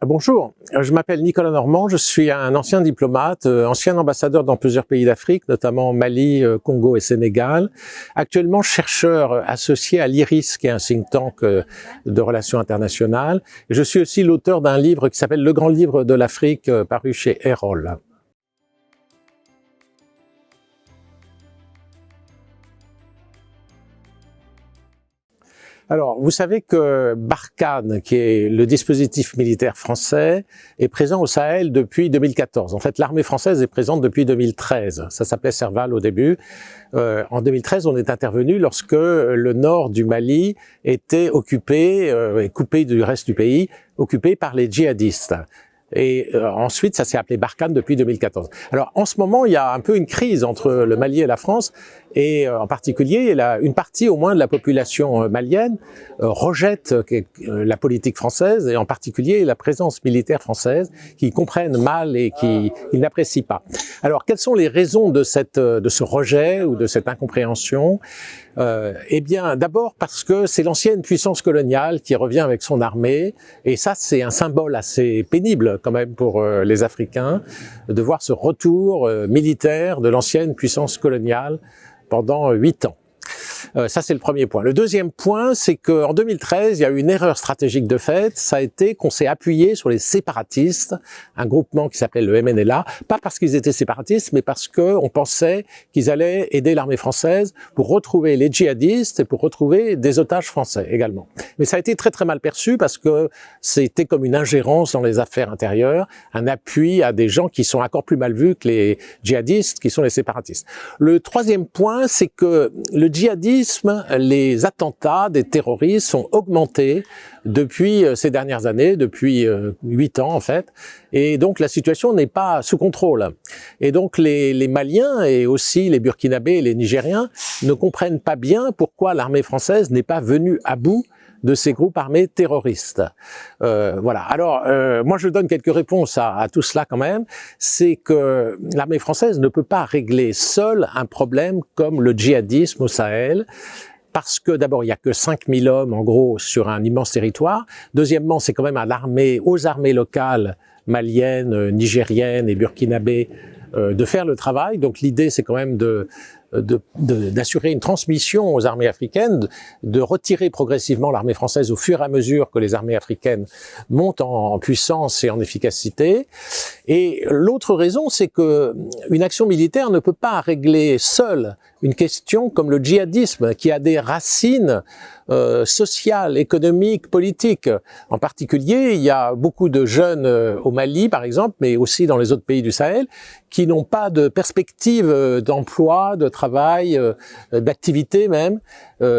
Bonjour, je m'appelle Nicolas Normand, je suis un ancien diplomate, ancien ambassadeur dans plusieurs pays d'Afrique, notamment Mali, Congo et Sénégal. Actuellement chercheur associé à l'IRIS, qui est un think tank de relations internationales. Je suis aussi l'auteur d'un livre qui s'appelle Le Grand Livre de l'Afrique, paru chez Erol. Alors, vous savez que Barkhane, qui est le dispositif militaire français, est présent au Sahel depuis 2014. En fait, l'armée française est présente depuis 2013. Ça s'appelait Serval au début. En 2013, on est intervenu lorsque le nord du Mali était occupé, coupé du reste du pays, occupé par les djihadistes. Et ensuite, ça s'est appelé Barkhane depuis 2014. Alors, en ce moment, il y a un peu une crise entre le Mali et la France, et en particulier, une partie au moins de la population malienne rejette la politique française, et en particulier la présence militaire française, qu'ils comprennent mal et qu'ils n'apprécient pas. Alors, quelles sont les raisons de ce rejet ou de cette incompréhension? Eh bien, d'abord parce que c'est l'ancienne puissance coloniale qui revient avec son armée, et ça, c'est un symbole assez pénible quand même pour les Africains, de voir ce retour militaire de l'ancienne puissance coloniale pendant 8 ans. Ça, c'est le premier point. Le deuxième point, c'est qu'en 2013, il y a eu une erreur stratégique de fait. Ça a été qu'on s'est appuyé sur les séparatistes, un groupement qui s'appelait le MNLA, pas parce qu'ils étaient séparatistes, mais parce qu'on pensait qu'ils allaient aider l'armée française pour retrouver les djihadistes et pour retrouver des otages français également. Mais ça a été très très mal perçu parce que c'était comme une ingérence dans les affaires intérieures, un appui à des gens qui sont encore plus mal vus que les djihadistes, qui sont les séparatistes. Le troisième point, c'est que le djihadisme, les attentats des terroristes sont augmentés depuis ces dernières années, depuis 8 ans en fait, et donc la situation n'est pas sous contrôle. Et donc les Maliens et aussi les Burkinabés et les Nigériens ne comprennent pas bien pourquoi l'armée française n'est pas venue à bout de ces groupes armés terroristes. Voilà. Alors, moi, je donne quelques réponses à tout cela quand même. C'est que l'armée française ne peut pas régler seule un problème comme le djihadisme au Sahel, parce que d'abord, il n'y a que 5000 hommes, en gros, sur un immense territoire. Deuxièmement, c'est quand même aux armées locales maliennes, nigériennes et burkinabées de faire le travail. Donc l'idée, c'est quand même d'assurer une transmission aux armées africaines, de retirer progressivement l'armée française au fur et à mesure que les armées africaines montent en puissance et en efficacité. Et l'autre raison, c'est que une action militaire ne peut pas régler seule une question comme le djihadisme, qui a des racines sociales, économiques, politiques. En particulier, il y a beaucoup de jeunes au Mali, par exemple, mais aussi dans les autres pays du Sahel, qui n'ont pas de perspective d'emploi, de travail, d'activité même,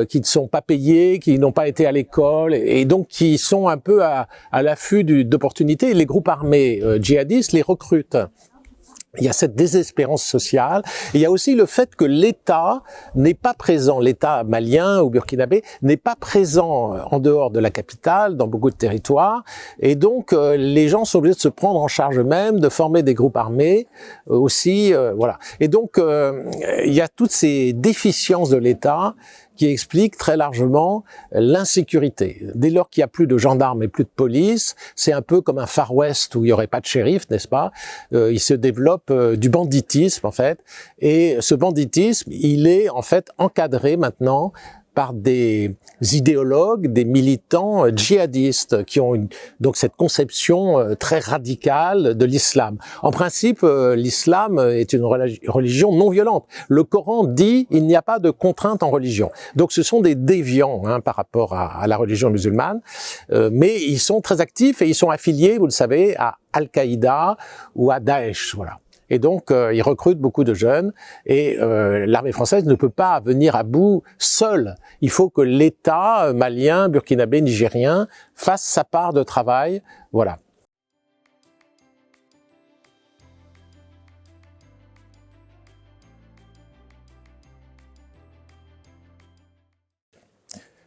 qui ne sont pas payés, qui n'ont pas été à l'école, et donc qui sont un peu à l'affût d'opportunités. Les groupes armés djihadistes les recrutent. Il y a cette désespérance sociale. Et il y a aussi le fait que l'État n'est pas présent, l'État malien ou burkinabé n'est pas présent en dehors de la capitale, dans beaucoup de territoires. Et donc, les gens sont obligés de se prendre en charge eux-mêmes, de former des groupes armés aussi, voilà. Et donc, il y a toutes ces déficiences de l'État qui explique très largement l'insécurité. Dès lors qu'il n'y a plus de gendarmes et plus de police, c'est un peu comme un Far West où il n'y aurait pas de shérif, n'est-ce pas? Il se développe du banditisme, en fait. Et ce banditisme, il est en fait encadré maintenant par des idéologues, des militants djihadistes qui ont donc cette conception très radicale de l'islam. En principe, l'islam est une religion non violente. Le Coran dit il n'y a pas de contrainte en religion. Donc ce sont des déviants par rapport à la religion musulmane, mais ils sont très actifs et ils sont affiliés, vous le savez, à Al-Qaïda ou à Daesh, voilà. Et donc, ils recrutent beaucoup de jeunes et l'armée française ne peut pas venir à bout seule. Il faut que l'État malien, burkinabé, nigérien fasse sa part de travail. Voilà.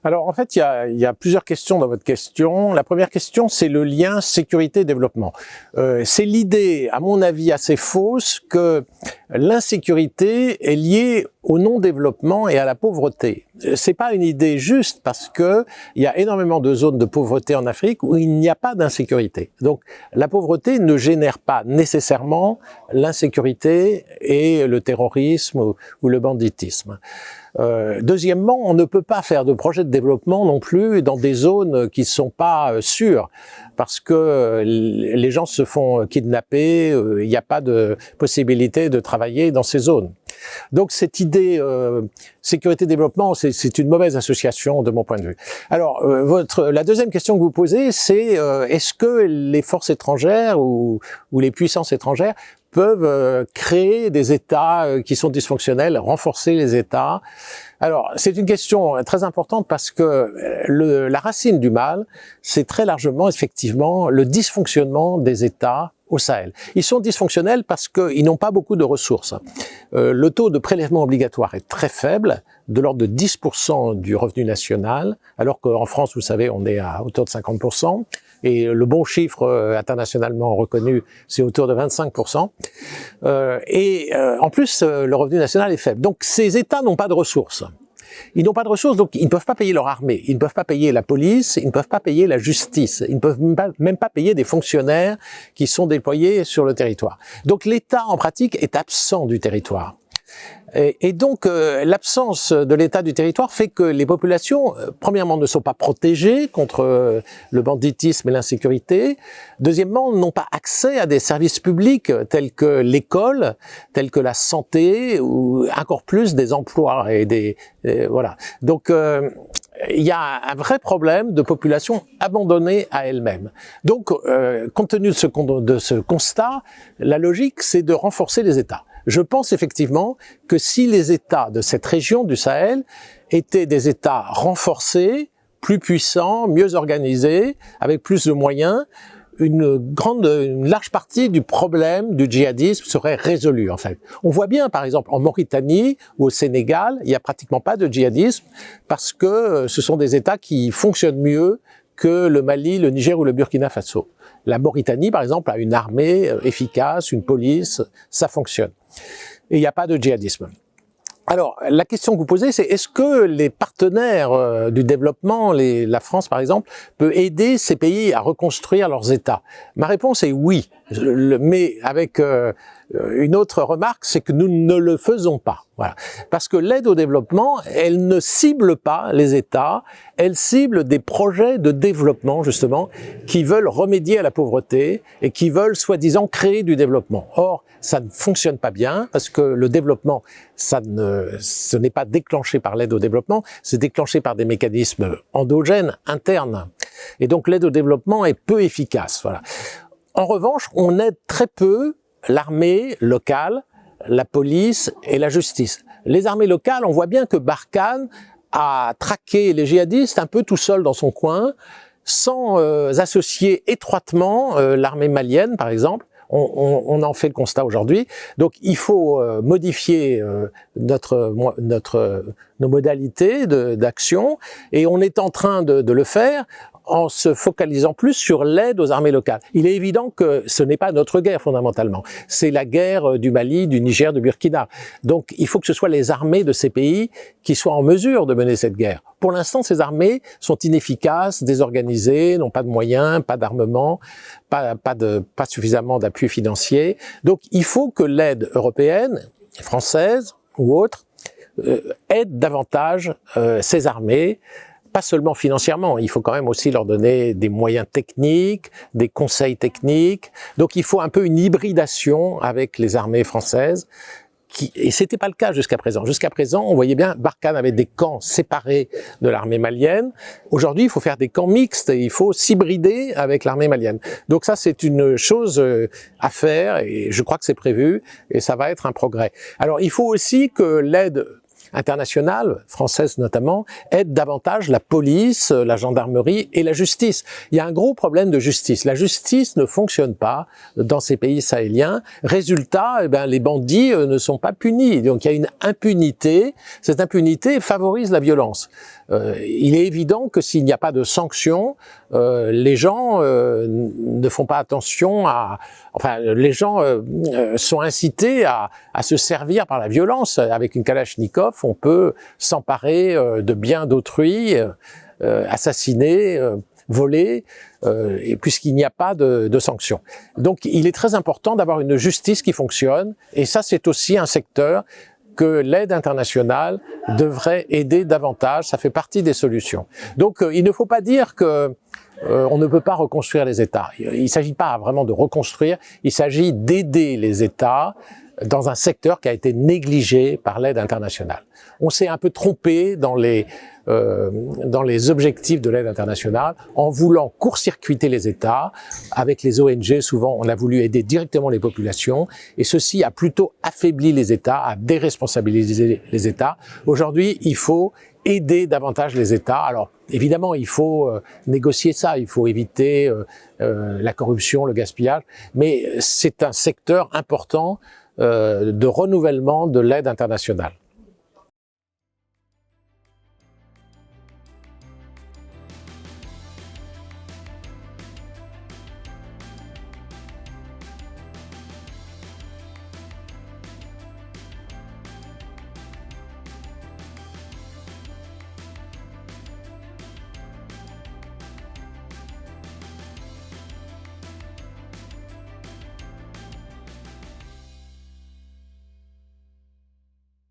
Alors en fait, il y a plusieurs questions dans votre question. La première question, c'est le lien sécurité-développement. C'est l'idée, à mon avis, assez fausse que l'insécurité est liée au non-développement et à la pauvreté. C'est pas une idée juste parce que il y a énormément de zones de pauvreté en Afrique où il n'y a pas d'insécurité. Donc la pauvreté ne génère pas nécessairement l'insécurité et le terrorisme ou le banditisme. Deuxièmement, on ne peut pas faire de projet de développement non plus dans des zones qui ne sont pas sûres, parce que les gens se font kidnapper, il n'y a pas de possibilité de travailler dans ces zones. Donc cette idée sécurité-développement, c'est une mauvaise association de mon point de vue. Alors la deuxième question que vous posez, c'est est-ce que les forces étrangères ou les puissances étrangères peuvent créer des États qui sont dysfonctionnels, renforcer les États? Alors, c'est une question très importante parce que la racine du mal, c'est très largement, effectivement, le dysfonctionnement des États au Sahel. Ils sont dysfonctionnels parce qu'ils n'ont pas beaucoup de ressources. Le taux de prélèvement obligatoire est très faible, de l'ordre de 10% du revenu national, alors qu'en France, vous savez, on est à autour de 50%. Et le bon chiffre internationalement reconnu, c'est autour de 25%. En plus, le revenu national est faible. Donc ces États n'ont pas de ressources. Ils n'ont pas de ressources, donc ils ne peuvent pas payer leur armée, ils ne peuvent pas payer la police, ils ne peuvent pas payer la justice, ils ne peuvent même pas payer des fonctionnaires qui sont déployés sur le territoire. Donc l'État, en pratique, est absent du territoire. Et donc, l'absence de l'État du territoire fait que les populations, premièrement, ne sont pas protégées contre le banditisme et l'insécurité. Deuxièmement, n'ont pas accès à des services publics tels que l'école, tels que la santé, ou encore plus des emplois et voilà. Donc, il y a un vrai problème de population abandonnée à elle-même. Donc, compte tenu de ce constat, la logique, c'est de renforcer les États. Je pense effectivement que si les États de cette région du Sahel étaient des États renforcés, plus puissants, mieux organisés, avec plus de moyens, une large partie du problème du djihadisme serait résolue en fait. On voit bien par exemple en Mauritanie ou au Sénégal, il n'y a pratiquement pas de djihadisme parce que ce sont des États qui fonctionnent mieux que le Mali, le Niger ou le Burkina Faso. La Mauritanie par exemple a une armée efficace, une police, ça fonctionne. Et il n'y a pas de djihadisme. Alors, la question que vous posez, c'est est-ce que les partenaires du développement, la France par exemple, peut aider ces pays à reconstruire leurs États? Ma réponse est oui, mais avec une autre remarque, c'est que nous ne le faisons pas. Voilà. Parce que l'aide au développement, elle ne cible pas les États, elle cible des projets de développement, justement, qui veulent remédier à la pauvreté et qui veulent, soi-disant, créer du développement. Or, ça ne fonctionne pas bien, parce que le développement, ce n'est pas déclenché par l'aide au développement, c'est déclenché par des mécanismes endogènes, internes. Et donc, l'aide au développement est peu efficace. Voilà. En revanche, on aide très peu l'armée locale, la police et la justice. Les armées locales, on voit bien que Barkhane a traqué les djihadistes un peu tout seul dans son coin, sans associer étroitement l'armée malienne, par exemple. On en fait le constat aujourd'hui. Donc, il faut modifier nos modalités d'action, et on est en train de le faire en se focalisant plus sur l'aide aux armées locales. Il est évident que ce n'est pas notre guerre fondamentalement, c'est la guerre du Mali, du Niger, du Burkina. Donc il faut que ce soit les armées de ces pays qui soient en mesure de mener cette guerre. Pour l'instant, ces armées sont inefficaces, désorganisées, n'ont pas de moyens, pas d'armement, pas suffisamment d'appui financier. Donc il faut que l'aide européenne, française ou autre, aide davantage ces armées, pas seulement financièrement, il faut quand même aussi leur donner des moyens techniques, des conseils techniques. Donc il faut un peu une hybridation avec les armées françaises. Et c'était pas le cas jusqu'à présent. Jusqu'à présent, on voyait bien, Barkhane avait des camps séparés de l'armée malienne. Aujourd'hui, il faut faire des camps mixtes et il faut s'hybrider avec l'armée malienne. Donc ça, c'est une chose à faire et je crois que c'est prévu et ça va être un progrès. Alors, il faut aussi que l'aide internationale, française notamment, aide davantage la police, la gendarmerie et la justice. Il y a un gros problème de justice. La justice ne fonctionne pas dans ces pays sahéliens. Résultat, les bandits ne sont pas punis. Donc il y a une impunité. Cette impunité favorise la violence. il est évident que s'il n'y a pas de sanctions, les gens ne font pas attention enfin, les gens sont incités à se servir par la violence. Avec une Kalachnikov, on peut s'emparer de biens d'autrui, assassiner, voler, et puisqu'il n'y a pas de sanctions. Donc, il est très important d'avoir une justice qui fonctionne, et ça, c'est aussi un secteur que l'aide internationale devrait aider davantage. Ça fait partie des solutions. Donc, il ne faut pas dire que on ne peut pas reconstruire les États. Il ne s'agit pas vraiment de reconstruire, il s'agit d'aider les États dans un secteur qui a été négligé par l'aide internationale. On s'est un peu trompé dans les objectifs de l'aide internationale en voulant court-circuiter les États. Avec les ONG, souvent, on a voulu aider directement les populations et ceci a plutôt affaibli les États, a déresponsabilisé les États. Aujourd'hui, il faut aider davantage les États. Alors, évidemment, il faut négocier ça, il faut éviter la corruption, le gaspillage, mais c'est un secteur important de renouvellement de l'aide internationale.